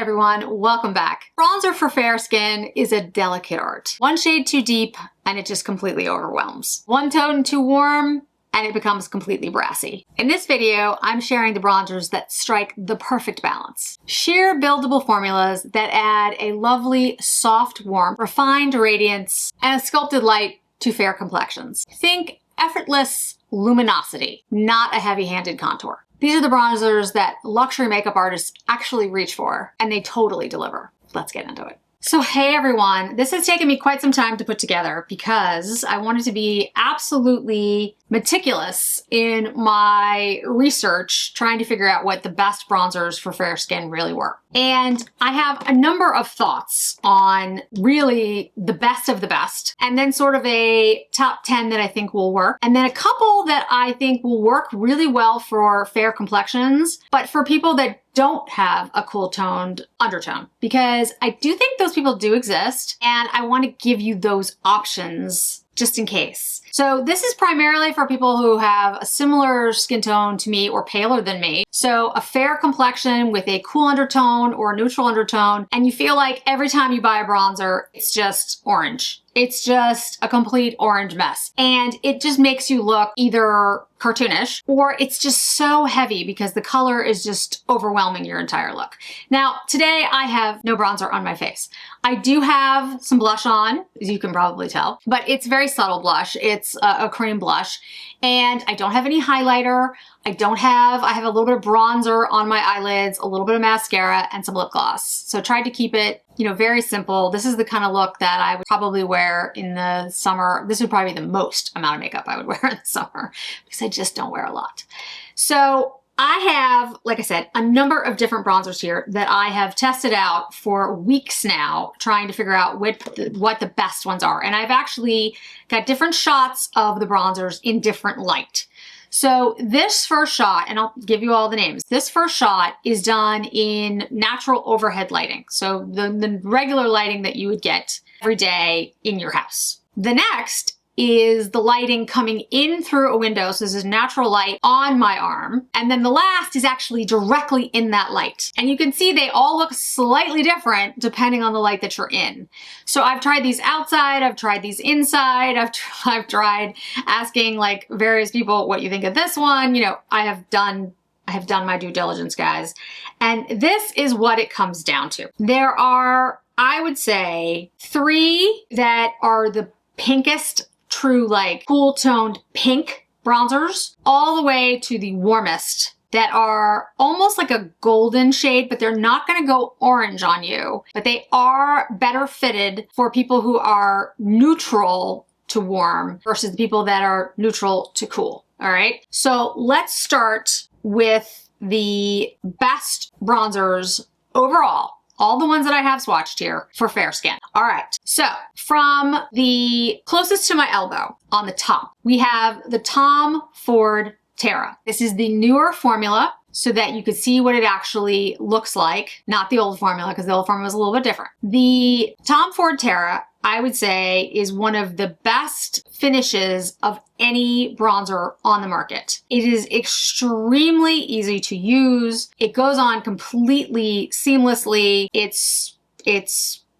everyone, welcome back. Bronzer for fair skin is a delicate art. One shade too deep and it just completely overwhelms. One tone too warm and it becomes completely brassy. In this video, I'm sharing the bronzers that strike the perfect balance. Sheer buildable formulas that add a lovely, soft warmth, refined radiance, and a sculpted light to fair complexions. Think effortless luminosity, not a heavy-handed contour. These are the bronzers that luxury makeup artists actually reach for, and they totally deliver. Let's get into it. So hey everyone, this has taken me quite some time to put together because I wanted to be absolutely meticulous in my research trying to figure out what the best bronzers for fair skin really were. And I have a number of thoughts on really the best of the best, and then sort of a top 10 that I think will work, and then a couple that I think will work really well for fair complexions, but for people that don't have a cool toned undertone, because I do think those people do exist, and I want to give you those options just in case. So this is primarily for people who have a similar skin tone to me or paler than me. So a fair complexion with a cool undertone or a neutral undertone, and you feel like every time you buy a bronzer, it's just orange. It's just a complete orange mess. And it just makes you look either cartoonish or it's just so heavy because the color is just overwhelming your entire look. Now, today I have no bronzer on my face. I do have some blush on, as you can probably tell, but it's very subtle blush. It's a cream blush, and I don't have any highlighter. I have a little bit of bronzer on my eyelids, a little bit of mascara, and some lip gloss. So tried to keep it, very simple. This is the kind of look that I would probably wear in the summer. This would probably be the most amount of makeup I would wear in the summer because I just don't wear a lot. So I have, like I said, a number of different bronzers here that I have tested out for weeks now, trying to figure out what the best ones are. And I've actually got different shots of the bronzers in different light. So this first shot, and I'll give you all the names, this first shot is done in natural overhead lighting. So the regular lighting that you would get every day in your house. The next is the lighting coming in through a window. So this is natural light on my arm. And then the last is actually directly in that light. And you can see they all look slightly different depending on the light that you're in. So I've tried these outside, I've tried these inside, I've tried asking like various people what you think of this one. I have done my due diligence, guys. And this is what it comes down to. There are, I would say, 3 that are the pinkest, true like cool toned pink bronzers, all the way to the warmest that are almost like a golden shade, but they're not going to go orange on you, but they are better fitted for people who are neutral to warm versus the people that are neutral to cool. All right. So let's start with the best bronzers overall. All the ones that I have swatched here for fair skin. All right, so from the closest to my elbow on the top, we have the Tom Ford Terra. This is the newer formula so that you could see what it actually looks like, not the old formula, because the old formula was a little bit different. The Tom Ford Terra, I would say, is one of the best finishes of any bronzer on the market. It is extremely easy to use. It goes on completely seamlessly. It's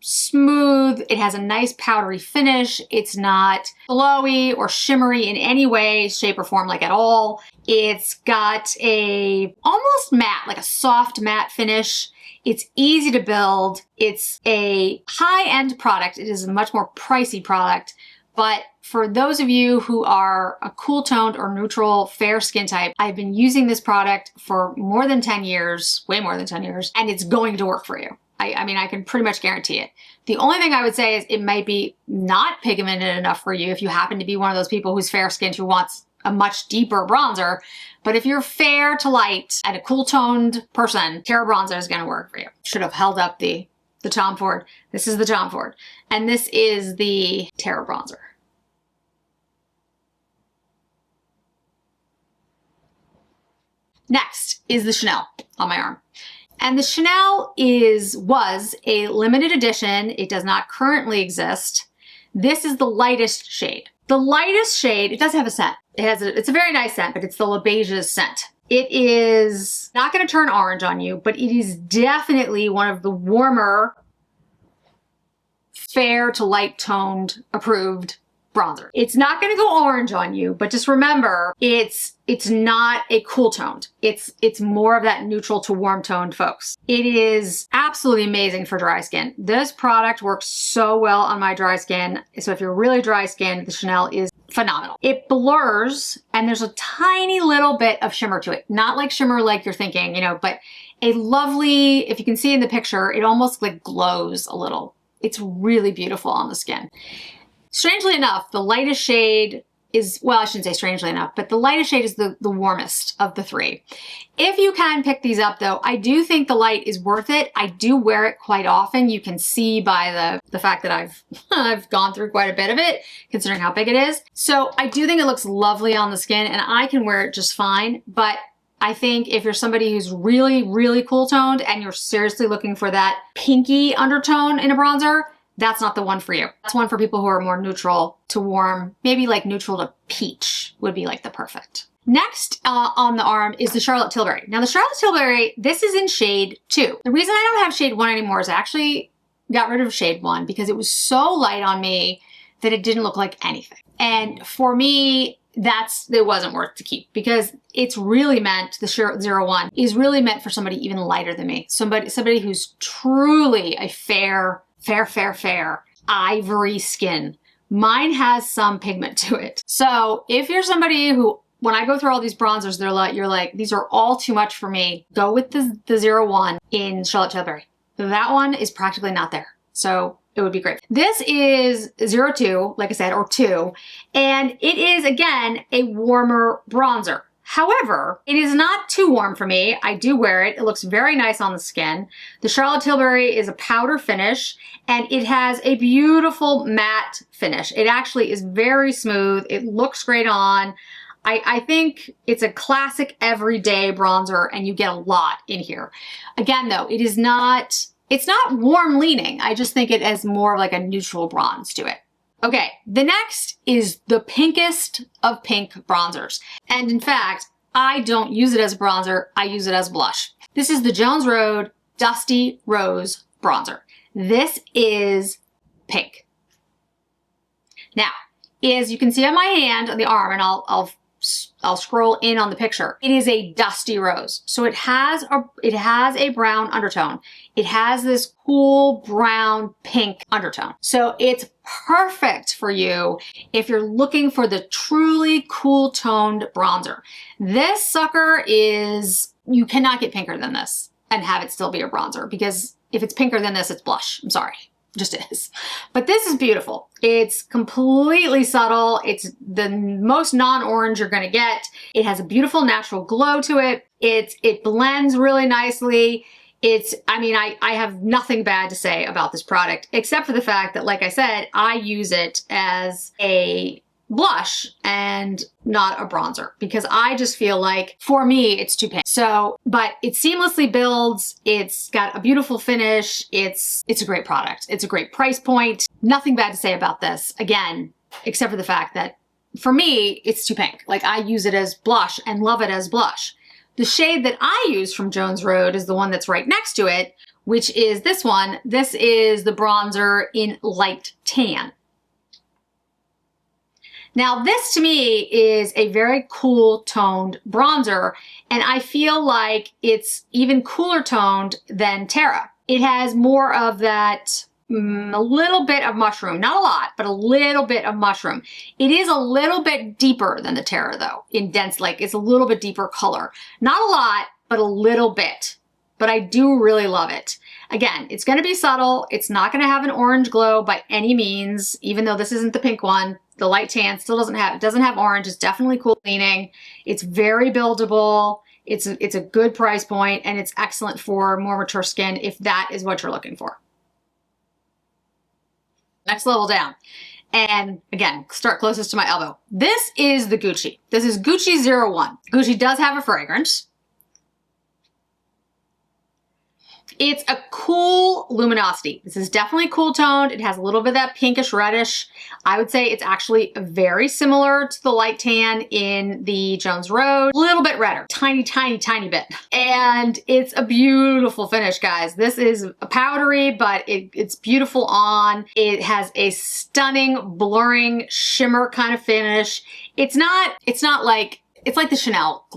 smooth. It has a nice powdery finish. It's not glowy or shimmery in any way, shape, or form, like at all. It's got a almost matte, like a soft matte finish. It's easy to build. It's a high-end product. It is a much more pricey product, but for those of you who are a cool toned or neutral fair skin type, I've been using this product for more than 10 years, way more than 10 years, and it's going to work for you. I mean, I can pretty much guarantee it. The only thing I would say is it might be not pigmented enough for you if you happen to be one of those people who's fair skinned who wants a much deeper bronzer. But if you're fair to light and a cool toned person, Terra Bronzer is going to work for you. Should have held up the Tom Ford. This is the Tom Ford. And this is the Terra Bronzer. Next is the Chanel on my arm. And the Chanel was a limited edition. It does not currently exist. This is the lightest shade. The lightest shade, it does have a scent. It's a very nice scent, but it's the Le Beige's scent. It is not going to turn orange on you, but it is definitely one of the warmer, fair to light toned approved bronzer. It's not going to go orange on you, but just remember, it's not a cool toned. It's more of that neutral to warm toned, folks. It is absolutely amazing for dry skin. This product works so well on my dry skin. So if you're really dry skin, the Chanel is phenomenal. It blurs and there's a tiny little bit of shimmer to it. Not like shimmer like you're thinking, you know, but a lovely, if you can see in the picture, it almost like glows a little. It's really beautiful on the skin. Strangely enough, the lightest shade is, well, I shouldn't say strangely enough, but the lightest shade is the warmest of the three. If you can pick these up though, I do think the light is worth it. I do wear it quite often. You can see by the fact that I've gone through quite a bit of it, considering how big it is. So I do think it looks lovely on the skin and I can wear it just fine, but I think if you're somebody who's really, really cool toned and you're seriously looking for that pinky undertone in a bronzer, that's not the one for you. That's one for people who are more neutral to warm, maybe like neutral to peach would be like the perfect. Next on the arm is the Charlotte Tilbury. Now the Charlotte Tilbury, this is in shade 2. The reason I don't have shade 1 anymore is I actually got rid of shade 1 because it was so light on me that it didn't look like anything. And for me, it wasn't worth to keep because it's really meant, the 01 is really meant for somebody even lighter than me. Somebody who's truly a fair ivory skin. Mine has some pigment to it. So if you're somebody who, when I go through all these bronzers, you're like, these are all too much for me, go with the 01 in Charlotte Tilbury. That one is practically not there. So it would be great. This is 02, like I said, or 2, and it is, again, a warmer bronzer. However, it is not too warm for me. I do wear it. It looks very nice on the skin. The Charlotte Tilbury is a powder finish, and it has a beautiful matte finish. It actually is very smooth. It looks great on. I think it's a classic everyday bronzer, and you get a lot in here. Again, though, it's not warm leaning. I just think it has more like a neutral bronze to it. Okay, the next is the pinkest of pink bronzers. And in fact, I don't use it as a bronzer, I use it as blush. This is the Jones Road Dusty Rose Bronzer. This is pink. Now, as you can see on my hand, on the arm, and I'll scroll in on the picture. It is a dusty rose. So it has a brown undertone. It has this cool brown pink undertone. So it's perfect for you if you're looking for the truly cool toned bronzer. This sucker is, you cannot get pinker than this and have it still be a bronzer, because if it's pinker than this, it's blush. I'm sorry. Just is. But this is beautiful. It's completely subtle. It's the most non-orange you're gonna get. It has a beautiful natural glow to it. It blends really nicely. I have nothing bad to say about this product, except for the fact that, like I said, I use it as a blush and not a bronzer, because I just feel like, for me, it's too pink. So, but it seamlessly builds. It's got a beautiful finish. It's a great product. It's a great price point. Nothing bad to say about this, again, except for the fact that for me, it's too pink. Like, I use it as blush and love it as blush. The shade that I use from Jones Road is the one that's right next to it, which is this one. This is the bronzer in light tan. Now this to me is a very cool toned bronzer, and I feel like it's even cooler toned than Terra. It has more of that, a little bit of mushroom, not a lot, but a little bit of mushroom. It is a little bit deeper than the Terra though, in dense, like it's a little bit deeper color. Not a lot, but a little bit. But I do really love it. Again, it's gonna be subtle. It's not gonna have an orange glow by any means, even though this isn't the pink one. The light tan still doesn't have orange. It's definitely cool leaning. It's very buildable. It's a good price point, and it's excellent for more mature skin if that is what you're looking for. Next level down. And again, start closest to my elbow. This is the Gucci. This is Gucci 01. Gucci does have a fragrance. It's a cool luminosity. This is definitely cool toned. It has a little bit of that pinkish reddish. I would say it's actually very similar to the light tan in the Jones Road. A little bit redder, tiny, tiny, tiny bit. And it's a beautiful finish, guys. This is powdery, but it's beautiful on. It has a stunning, blurring shimmer kind of finish. It's like the Chanel,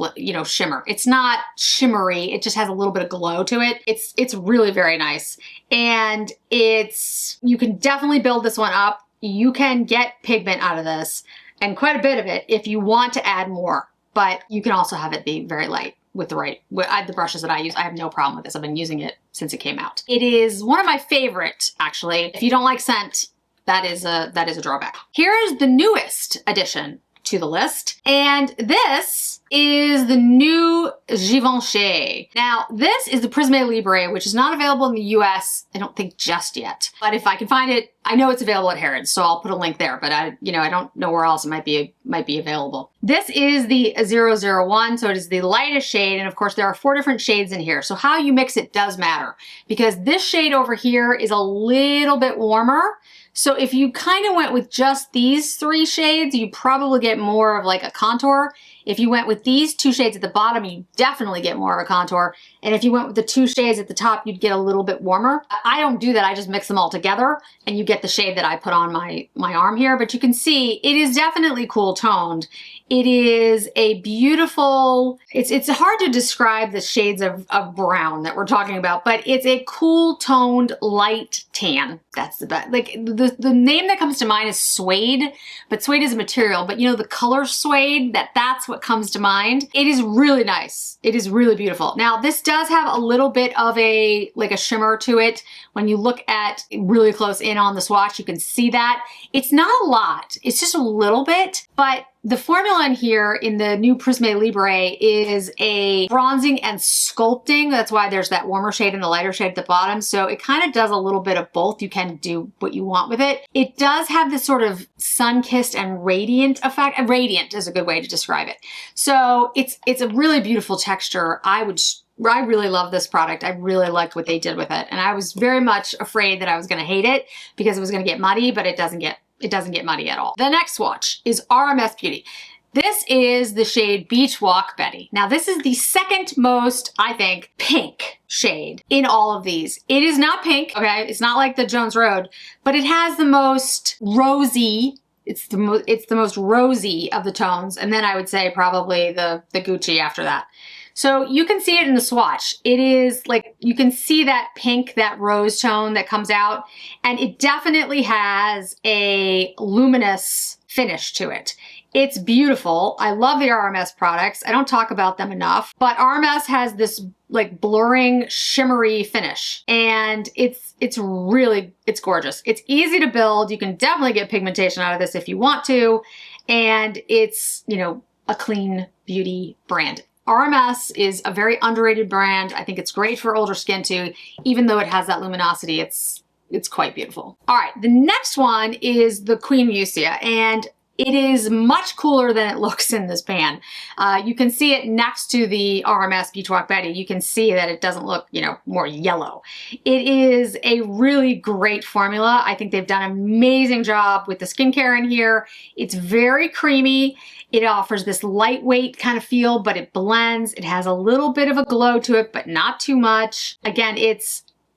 shimmer. It's not shimmery. It just has a little bit of glow to it. It's really very nice. And you can definitely build this one up. You can get pigment out of this, and quite a bit of it if you want to add more. But you can also have it be very light with the brushes that I use. I have no problem with this. I've been using it since it came out. It is one of my favorite, actually. If you don't like scent, that is a drawback. Here is the newest addition to the list, and this is the new Givenchy. Now, this is the Prisme Libre, which is not available in the US, I don't think just yet. But if I can find it, I know it's available at Harrods, so I'll put a link there, but I don't know where else it might be available. This is the 001, so it is the lightest shade, and of course there are 4 different shades in here. So how you mix it does matter, because this shade over here is a little bit warmer. So if you kind of went with just these 3 shades, you probably get more of like a contour. If you went with these 2 shades at the bottom, you definitely get more of a contour. And if you went with the 2 shades at the top, you'd get a little bit warmer. I don't do that. I just mix them all together and you get the shade that I put on my arm here. But you can see it is definitely cool toned. It is a beautiful, it's hard to describe the shades of brown that we're talking about, but it's a cool toned light tan. That's the best. Like the name that comes to mind is suede, but suede is a material, but the color suede, that's what comes to mind. It is really nice. It is really beautiful. Now this does have a little bit of a shimmer to it. When you look at really close in on the swatch, you can see that. It's not a lot. It's just a little bit, but the formula in here in the new Prisme Libre is a bronzing and sculpting. That's why there's that warmer shade and the lighter shade at the bottom. So it kind of does a little bit of both. You can do what you want with it. It does have this sort of sun-kissed and radiant effect. Radiant is a good way to describe it. So it's a really beautiful texture. I really love this product. I really liked what they did with it. And I was very much afraid that I was going to hate it because it was going to get muddy, but it doesn't get muddy at all. The next swatch is RMS Beauty. This is the shade Beach Walk Betty. Now this is the second most, I think, pink shade in all of these. It is not pink, okay? It's not like the Jones Road, but it has the most rosy, it's the most rosy of the tones. And then I would say probably the Gucci after that. So you can see it in the swatch. It is like, you can see that pink, that rose tone that comes out, and it definitely has a luminous finish to it. It's beautiful. I love the RMS products. I don't talk about them enough, but RMS has this like blurring, shimmery finish, and it's gorgeous. It's easy to build. You can definitely get pigmentation out of this if you want to, and it's, a clean beauty brand. RMS is a very underrated brand. I think it's great for older skin too, even though it has that luminosity. It's quite beautiful. All right, the next one is the Queen Musia, and it is much cooler than it looks in this pan. You can see it next to the RMS Beach Walk Betty. You can see that it doesn't look, more yellow. It is a really great formula. I think they've done an amazing job with the skincare in here. It's very creamy. It offers this lightweight kind of feel, but it blends. It has a little bit of a glow to it, but not too much. Again,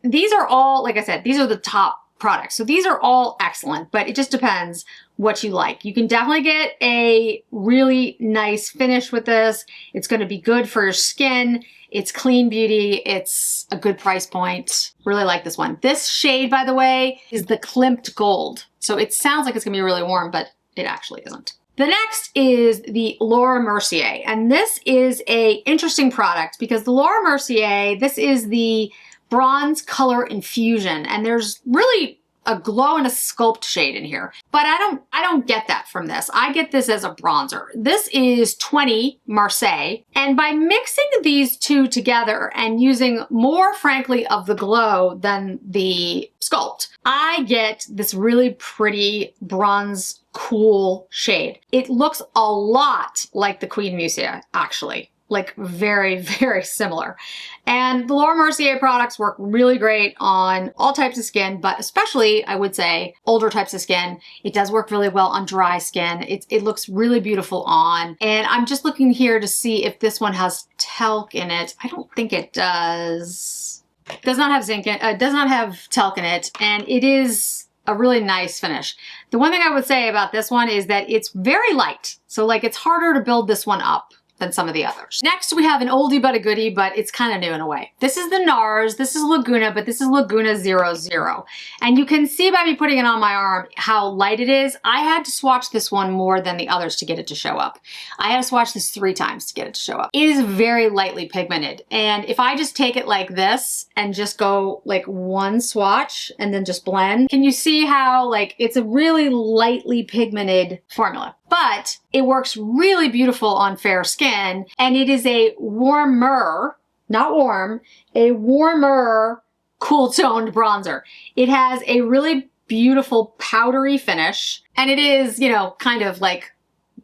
these are all, like I said, these are the top products. So these are all excellent, but it just depends what you like. You can definitely get a really nice finish with this. It's going to be good for your skin. It's clean beauty. It's a good price point. Really like this one. This shade, by the way, is the Klimt Gold. So it sounds like it's going to be really warm, but it actually isn't. The next is the Laura Mercier, and this is a interesting product because the Laura Mercier, this is the bronze color infusion, and there's really a glow and a sculpt shade in here, but I don't get that from this. I get this as a bronzer. This is 20 Mercier, and by mixing these two together and using more, frankly, of the glow than the sculpt, I get this really pretty bronze cool shade. It looks a lot like the Queen Musia, actually. like very, very similar. And the Laura Mercier products work really great on all types of skin, but especially, I would say, older types of skin. It does work really well on dry skin. It looks really beautiful on. And I'm just looking here to see if this one has talc in it. I don't think it does. It does not have zinc in it. It does not have talc in it. And it is a really nice finish. The one thing I would say about this one is that it's very light. So like it's harder to build this one up than some of the others. Next, we have an oldie but a goodie, but it's kind of new in a way. This is the NARS, this is Laguna, but this is Laguna 00. And you can see by me putting it on my arm how light it is. I had to swatch this one more than the others to get it to show up. I had to swatch this 3 times to get it to show up. It is very lightly pigmented. And if I just take it like this and just go like one swatch and then just blend, can you see how like it's a really lightly pigmented formula? But it works really beautiful on fair skin, and it is a warmer, not warm, a warmer, cool-toned bronzer. It has a really beautiful powdery finish, and it is, you know, kind of like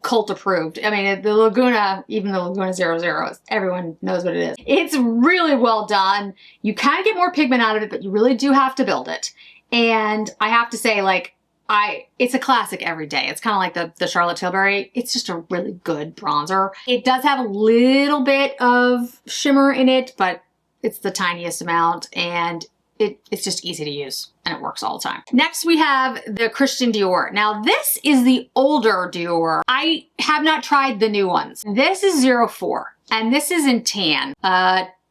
cult approved. I mean, the Laguna, even the Laguna 00, everyone knows what it is. It's really well done. You kind of get more pigment out of it, but you really do have to build it. And I have to say, like, it's a classic every day. It's kind of like the Charlotte Tilbury. It's just a really good bronzer. It does have a little bit of shimmer in it, but it's the tiniest amount, and it's just easy to use and it works all the time. Next, we have the Christian Dior. Now, this is the older Dior. I have not tried the new ones. This is 04, and this is in tan.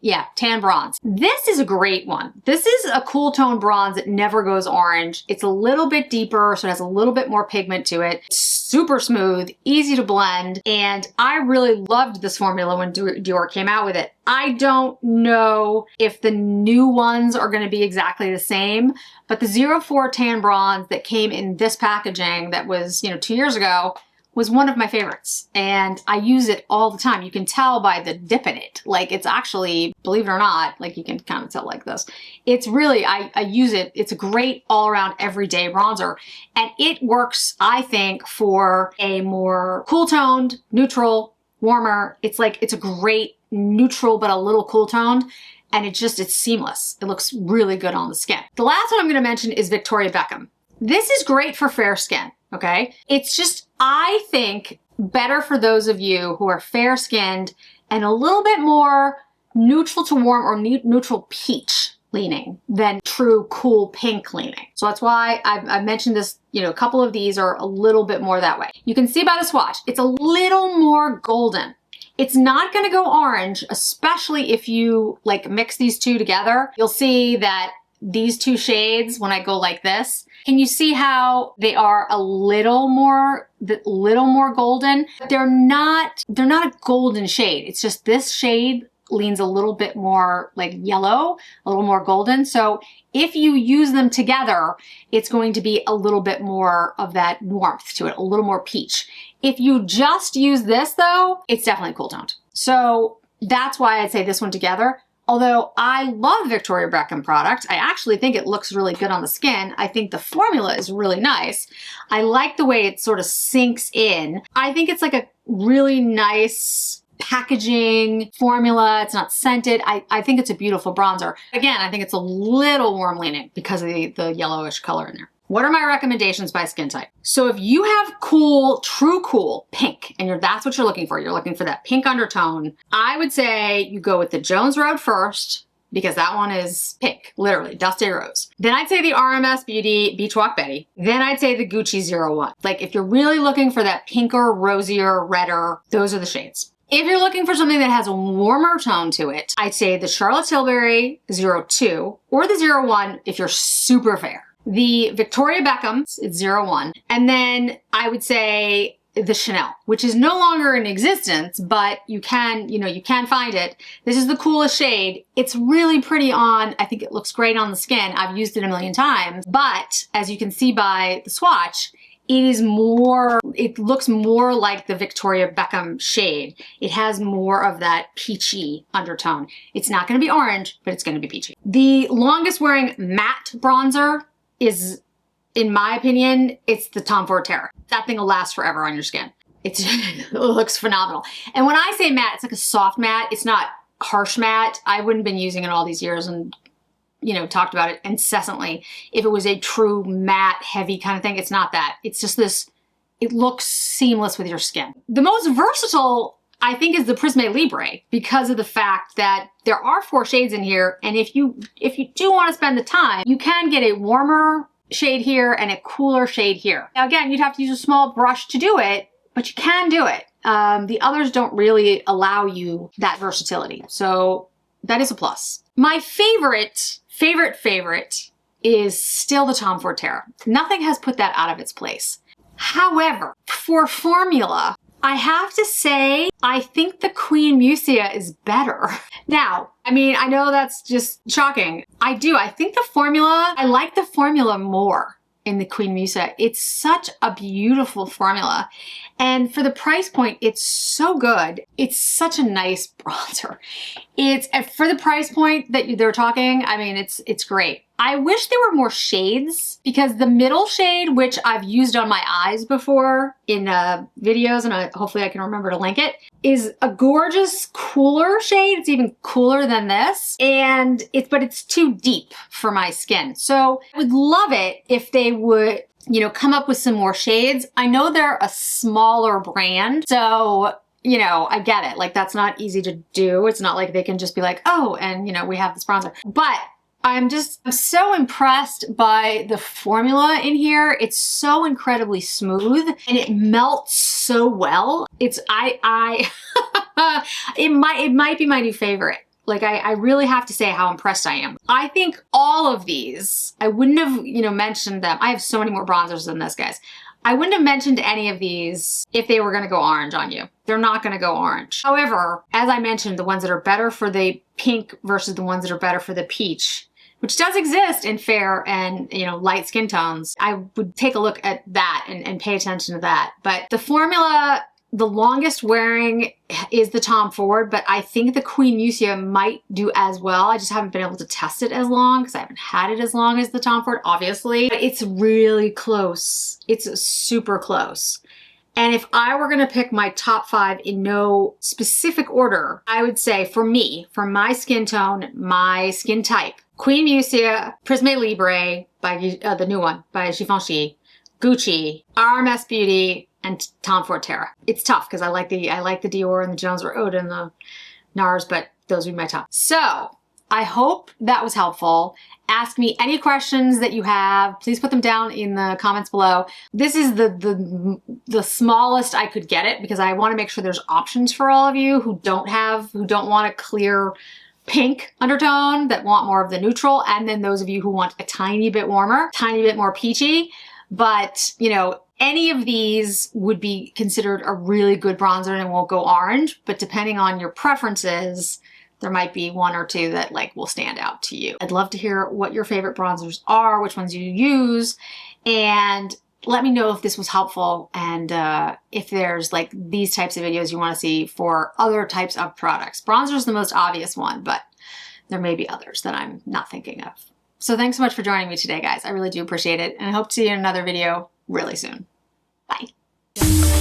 Yeah, Tan Bronze. This is a great one. This is a cool tone bronze that never goes orange. It's a little bit deeper, so it has a little bit more pigment to it. Super smooth, easy to blend, and I really loved this formula when Dior came out with it. I don't know if the new ones are going to be exactly the same, but the 04 Tan Bronze that came in this packaging that was, you know, 2 years ago was one of my favorites, and I use it all the time. You can tell by the dip in it. Like, it's actually, believe it or not, like you can kind of tell like this. It's really, I use it. It's a great all-around everyday bronzer, and it works, I think, for a more cool-toned, neutral, warmer. It's like, it's a great neutral but a little cool-toned, and it's seamless. It looks really good on the skin. The last one I'm going to mention is Victoria Beckham. This is great for fair skin, okay? It's just, I think, better for those of you who are fair-skinned and a little bit more neutral to warm or neutral peach leaning than true cool pink leaning. So that's why I've mentioned this, you know, a couple of these are a little bit more that way. You can see by the swatch, it's a little more golden. It's not gonna go orange, especially if you like mix these two together. You'll see that these two shades, when I go like this, can you see how they are a little more golden? They're not a golden shade. It's just this shade leans a little bit more like yellow, a little more golden. So if you use them together, it's going to be a little bit more of that warmth to it, a little more peach. If you just use this though, it's definitely cool toned. So that's why I'd say this one together. Although I love Victoria Beckham product, I actually think it looks really good on the skin. I think the formula is really nice. I like the way it sort of sinks in. I think it's like a really nice packaging formula. It's not scented. I think it's a beautiful bronzer. Again, I think it's a little warm leaning because of the yellowish color in there. What are my recommendations by skin type? So if you have cool, true cool pink, and that's what you're looking for that pink undertone, I would say you go with the Jones Road first, because that one is pink, literally, Dusty Rose. Then I'd say the RMS Beauty Beach Walk Betty. Then I'd say the Gucci 01. Like, if you're really looking for that pinker, rosier, redder, those are the shades. If you're looking for something that has a warmer tone to it, I'd say the Charlotte Tilbury 02 or the 01 if you're super fair. The Victoria Beckham, it's 01. And then I would say the Chanel, which is no longer in existence, but you can find it. This is the coolest shade. It's really pretty on. I think it looks great on the skin. I've used it a million times, but as you can see by the swatch, it looks more like the Victoria Beckham shade. It has more of that peachy undertone. It's not gonna be orange, but it's gonna be peachy. The longest wearing matte bronzer is, in my opinion, it's the Tom Ford Terra. That thing will last forever on your skin. it looks phenomenal. And when I say matte, it's like a soft matte. It's not harsh matte. I wouldn't have been using it all these years and, you know, talked about it incessantly. If it was a true matte, heavy kind of thing, it's not that. It's just this, it looks seamless with your skin. The most versatile, I think, is the Prisme Libre, because of the fact that there are 4 shades in here. And if you do want to spend the time, you can get a warmer shade here and a cooler shade here. Now, again, you'd have to use a small brush to do it, but you can do it. The others don't really allow you that versatility. So that is a plus. My favorite is still the Tom Ford Terra. Nothing has put that out of its place. However, for formula, I have to say, I think the Queen Musia is better. Now, I mean, I know that's just shocking. I do. I think the formula, I like the formula more in the Queen Musia. It's such a beautiful formula. And for the price point, it's so good. It's such a nice bronzer. It's, for the price point that they're talking, I mean, it's great. I wish there were more shades, because the middle shade, which I've used on my eyes before in videos, and hopefully I can remember to link it, is a gorgeous, cooler shade. It's even cooler than this, and but it's too deep for my skin. So I would love it if they would, you know, come up with some more shades. I know they're a smaller brand, so, you know, I get it. Like, that's not easy to do. It's not like they can just be like, oh, and, you know, we have this bronzer. But I'm so impressed by the formula in here. It's so incredibly smooth and it melts so well. It's, it might be my new favorite. Like, I really have to say how impressed I am. I think all of these, I wouldn't have, you know, mentioned them. I have so many more bronzers than this, guys. I wouldn't have mentioned any of these if they were gonna go orange on you. They're not gonna go orange. However, as I mentioned, the ones that are better for the pink versus the ones that are better for the peach, which does exist in fair and, you know, light skin tones, I would take a look at that and pay attention to that. But the formula, the longest wearing is the Tom Ford, but I think the Queen Musia might do as well. I just haven't been able to test it as long because I haven't had it as long as the Tom Ford, obviously. But it's really close. It's super close. And if I were gonna pick my top 5 in no specific order, I would say, for me, for my skin tone, my skin type, Queen Musia, Prisme Libre, by the new one, by Givenchy, Gucci, RMS Beauty, and Tom Ford Terra. It's tough because I like the Dior and the Jones Eau and the NARS, but those would be my top. So I hope that was helpful. Ask me any questions that you have. Please put them down in the comments below. This is the smallest I could get it because I want to make sure there's options for all of you who don't want a clear pink undertone, that want more of the neutral, and then those of you who want a tiny bit warmer, tiny bit more peachy. But, you know, any of these would be considered a really good bronzer and won't go orange, but depending on your preferences, there might be 1 or 2 that like will stand out to you. I'd love to hear what your favorite bronzers are, which ones you use, and let me know if this was helpful and if there's like these types of videos you want to see for other types of products. Bronzer is the most obvious one, but there may be others that I'm not thinking of. So thanks so much for joining me today, guys. I really do appreciate it, and I hope to see you in another video really soon. Bye.